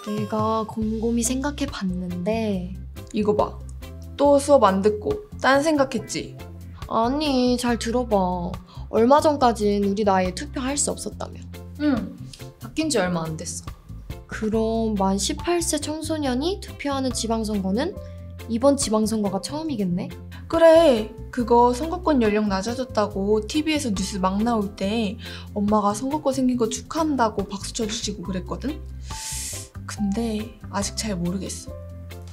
내가 곰곰이 생각해 봤는데 이거 봐. 또 수업 안 듣고 딴 생각했지? 아니 잘 들어봐. 얼마 전까진 우리 나이에 투표할 수 없었다며. 응. 바뀐 지 얼마 안 됐어. 그럼 만 18세 청소년이 투표하는 지방선거는 이번 지방선거가 처음이겠네? 그래. 그거 선거권 연령 낮아졌다고 TV에서 뉴스 막 나올 때 엄마가 선거권 생긴 거 축하한다고 박수 쳐주시고 그랬거든? 근데 아직 잘 모르겠어.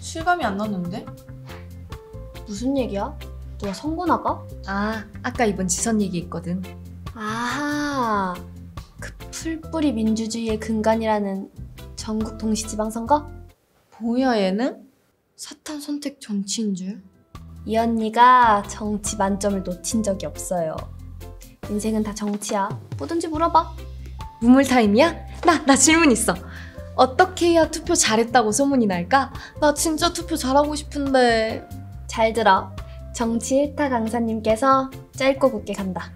실감이 안 났는데? 무슨 얘기야? 누가 선거 나가? 아까 이번 지선 얘기 있거든. 아하, 그 풀뿌리 민주주의의 근간이라는 전국 동시지방선거? 뭐야 얘는? 사탐 선택 정치인 줄? 이 언니가 정치 만점을 놓친 적이 없어요. 인생은 다 정치야. 뭐든지 물어봐. 무물 타임이야? 나 질문 있어. 어떻게 해야 투표 잘했다고 소문이 날까? 나 진짜 투표 잘하고 싶은데. 잘 들어. 정치 1타 강사님께서 짧고 굵게 간다.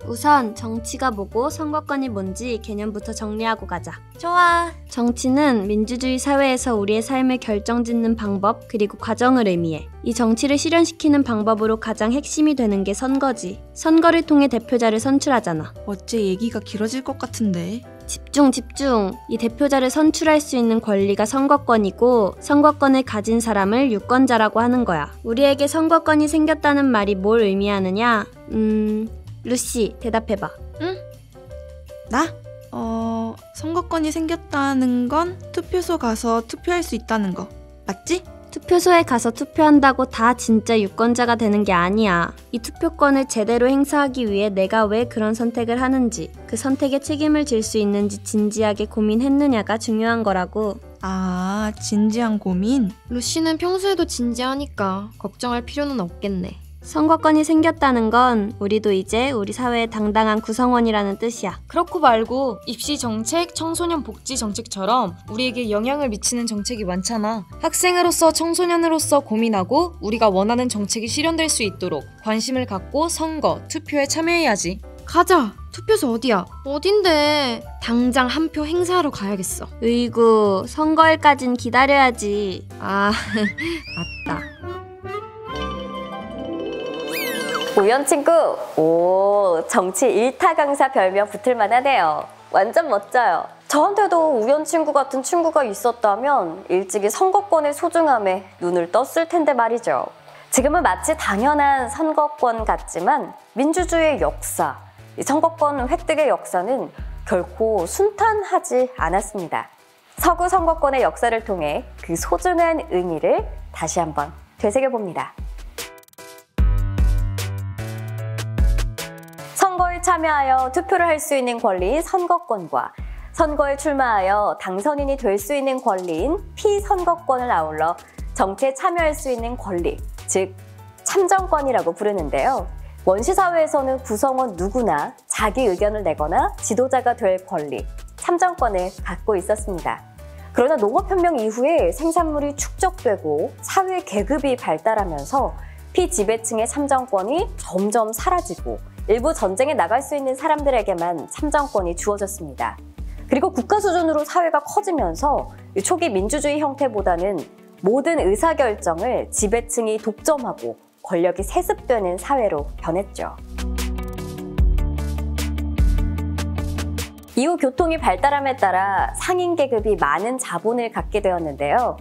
우선 정치가 뭐고 선거권이 뭔지 개념부터 정리하고 가자. 좋아. 정치는 민주주의 사회에서 우리의 삶을 결정짓는 방법 그리고 과정을 의미해. 이 정치를 실현시키는 방법으로 가장 핵심이 되는 게 선거지. 선거를 통해 대표자를 선출하잖아. 어째 얘기가 길어질 것 같은데. 집중. 이 대표자를 선출할 수 있는 권리가 선거권이고 선거권을 가진 사람을 유권자라고 하는 거야. 우리에게 선거권이 생겼다는 말이 뭘 의미하느냐? 루시, 대답해봐. 응? 나? 선거권이 생겼다는 건 투표소 가서 투표할 수 있다는 거. 맞지? 투표소에 가서 투표한다고 다 진짜 유권자가 되는 게 아니야. 이 투표권을 제대로 행사하기 위해 내가 왜 그런 선택을 하는지, 그 선택에 책임을 질 수 있는지 진지하게 고민했느냐가 중요한 거라고. 아, 진지한 고민? 루시는 평소에도 진지하니까 걱정할 필요는 없겠네. 선거권이 생겼다는 건 우리도 이제 우리 사회의 당당한 구성원이라는 뜻이야. 그렇고 말고 입시 정책, 청소년 복지 정책처럼 우리에게 영향을 미치는 정책이 많잖아. 학생으로서 청소년으로서 고민하고 우리가 원하는 정책이 실현될 수 있도록 관심을 갖고 선거, 투표에 참여해야지. 가자! 투표소 어디야? 어딘데? 당장 한 표 행사하러 가야겠어. 으이구, 선거일까진 기다려야지. 아, 맞다. 우연 친구, 오, 정치 1타 강사 별명 붙을만 하네요. 완전 멋져요. 저한테도 우연 친구 같은 친구가 있었다면 일찍이 선거권의 소중함에 눈을 떴을 텐데 말이죠. 지금은 마치 당연한 선거권 같지만 민주주의의 역사, 이 선거권 획득의 역사는 결코 순탄하지 않았습니다. 서구 선거권의 역사를 통해 그 소중한 의미를 다시 한번 되새겨봅니다. 선거에 참여하여 투표를 할 수 있는 권리인 선거권과 선거에 출마하여 당선인이 될 수 있는 권리인 피선거권을 아울러 정치에 참여할 수 있는 권리, 즉 참정권이라고 부르는데요. 원시사회에서는 구성원 누구나 자기 의견을 내거나 지도자가 될 권리, 참정권을 갖고 있었습니다. 그러나 농업혁명 이후에 생산물이 축적되고 사회 계급이 발달하면서 피지배층의 참정권이 점점 사라지고 일부 전쟁에 나갈 수 있는 사람들에게만 참정권이 주어졌습니다. 그리고 국가 수준으로 사회가 커지면서 초기 민주주의 형태보다는 모든 의사결정을 지배층이 독점하고 권력이 세습되는 사회로 변했죠. 이후 교통이 발달함에 따라 상인 계급이 많은 자본을 갖게 되었는데요.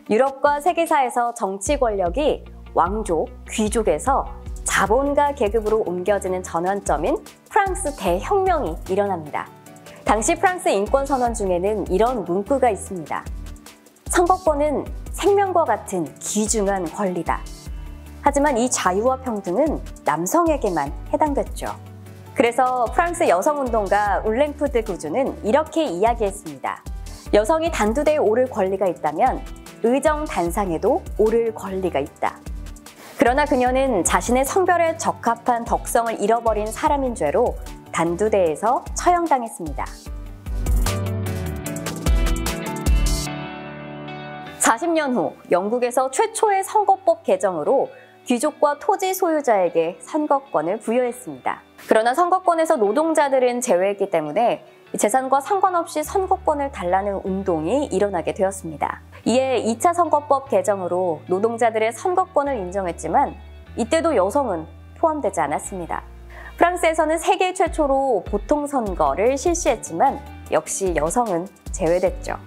유럽과 세계사에서 정치 권력이 왕족, 귀족에서 자본가 계급으로 옮겨지는 전환점인 프랑스 대혁명이 일어납니다. 당시 프랑스 인권선언 중에는 이런 문구가 있습니다. 선거권은 생명과 같은 귀중한 권리다. 하지만 이 자유와 평등은 남성에게만 해당됐죠. 그래서 프랑스 여성운동가 울랭푸드 구주는 이렇게 이야기했습니다. 여성이 단두대에 오를 권리가 있다면 의정단상에도 오를 권리가 있다. 그러나 그녀는 자신의 성별에 적합한 덕성을 잃어버린 사람인 죄로 단두대에서 처형당했습니다. 40년 후 영국에서 최초의 선거법 개정으로 귀족과 토지 소유자에게 선거권을 부여했습니다. 그러나 선거권에서 노동자들은 제외했기 때문에 재산과 상관없이 선거권을 달라는 운동이 일어나게 되었습니다. 이에 2차 선거법 개정으로 노동자들의 선거권을 인정했지만 이때도 여성은 포함되지 않았습니다. 프랑스에서는 세계 최초로 보통 선거를 실시했지만 역시 여성은 제외됐죠.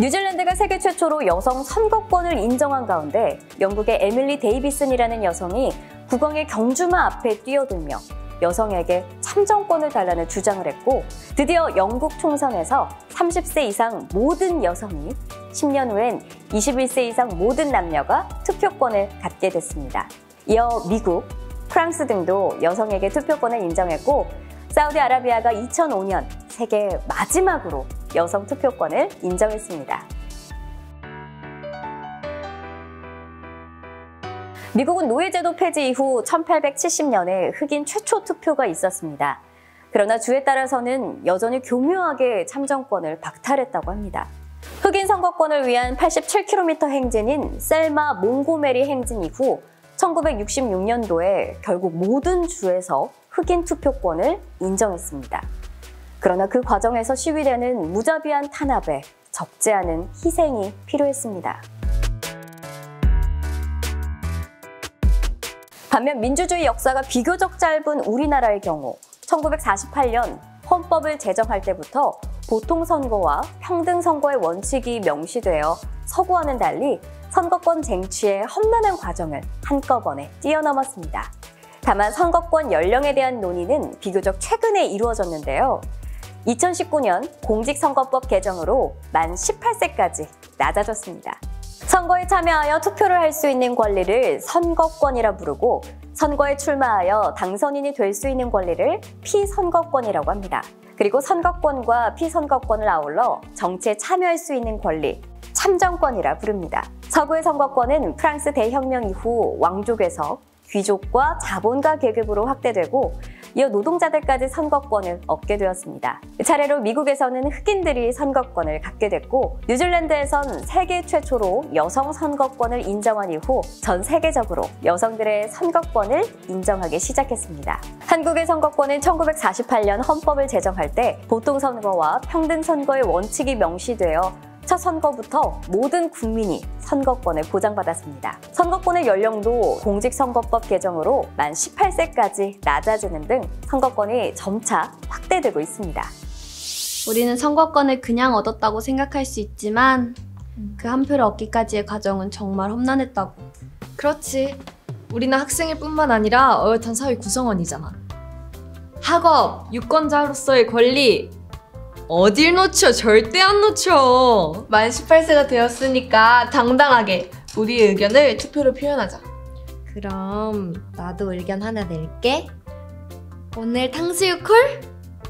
뉴질랜드가 세계 최초로 여성 선거권을 인정한 가운데 영국의 에밀리 데이비슨이라는 여성이 국왕의 경주마 앞에 뛰어들며 여성에게 참정권을 달라는 주장을 했고 드디어 영국 총선에서 30세 이상 모든 여성이 10년 후엔 21세 이상 모든 남녀가 투표권을 갖게 됐습니다. 이어 미국, 프랑스 등도 여성에게 투표권을 인정했고 사우디아라비아가 2005년 세계 마지막으로 여성 투표권을 인정했습니다. 미국은 노예제도 폐지 이후 1870년에 흑인 최초 투표가 있었습니다. 그러나 주에 따라서는 여전히 교묘하게 참정권을 박탈했다고 합니다. 흑인 선거권을 위한 87km 행진인 셀마 몽고메리 행진 이후 1966년도에 결국 모든 주에서 흑인 투표권을 인정했습니다. 그러나 그 과정에서 시위대는 무자비한 탄압에 적지 않은 희생이 필요했습니다. 반면 민주주의 역사가 비교적 짧은 우리나라의 경우 1948년 헌법을 제정할 때부터 보통선거와 평등선거의 원칙이 명시되어 서구와는 달리 선거권 쟁취의 험난한 과정을 한꺼번에 뛰어넘었습니다. 다만 선거권 연령에 대한 논의는 비교적 최근에 이루어졌는데요. 2019년 공직선거법 개정으로 만 18세까지 낮아졌습니다. 선거에 참여하여 투표를 할 수 있는 권리를 선거권이라 부르고 선거에 출마하여 당선인이 될 수 있는 권리를 피선거권이라고 합니다. 그리고 선거권과 피선거권을 아울러 정치에 참여할 수 있는 권리, 참정권이라 부릅니다. 서구의 선거권은 프랑스 대혁명 이후 왕족에서 귀족과 자본가 계급으로 확대되고 이어 노동자들까지 선거권을 얻게 되었습니다. 차례로 미국에서는 흑인들이 선거권을 갖게 됐고 뉴질랜드에선 세계 최초로 여성 선거권을 인정한 이후 전 세계적으로 여성들의 선거권을 인정하기 시작했습니다. 한국의 선거권은 1948년 헌법을 제정할 때 보통선거와 평등선거의 원칙이 명시되어 첫 선거부터 모든 국민이 선거권을 보장받았습니다. 선거권의 연령도 공직선거법 개정으로 만 18세까지 낮아지는 등 선거권이 점차 확대되고 있습니다. 우리는 선거권을 그냥 얻었다고 생각할 수 있지만 그 한 표를 얻기까지의 과정은 정말 험난했다고. 그렇지. 우리는 학생일 뿐만 아니라 어엿한 사회 구성원이잖아. 학업, 유권자로서의 권리 어딜 놓쳐? 절대 안 놓쳐. 만 18세가 되었으니까 당당하게 우리의 의견을 투표로 표현하자. 그럼 나도 의견 하나 낼게. 오늘 탕수육 콜?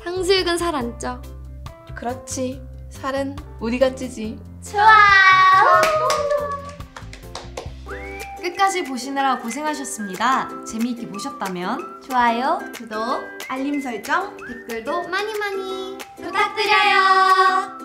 탕수육은 살 안 쪄. 그렇지. 살은 우리가 찌지. 끝까지 보시느라 고생하셨습니다. 재미있게 보셨다면 좋아요, 구독, 알림 설정, 댓글도 많이 부탁드려요.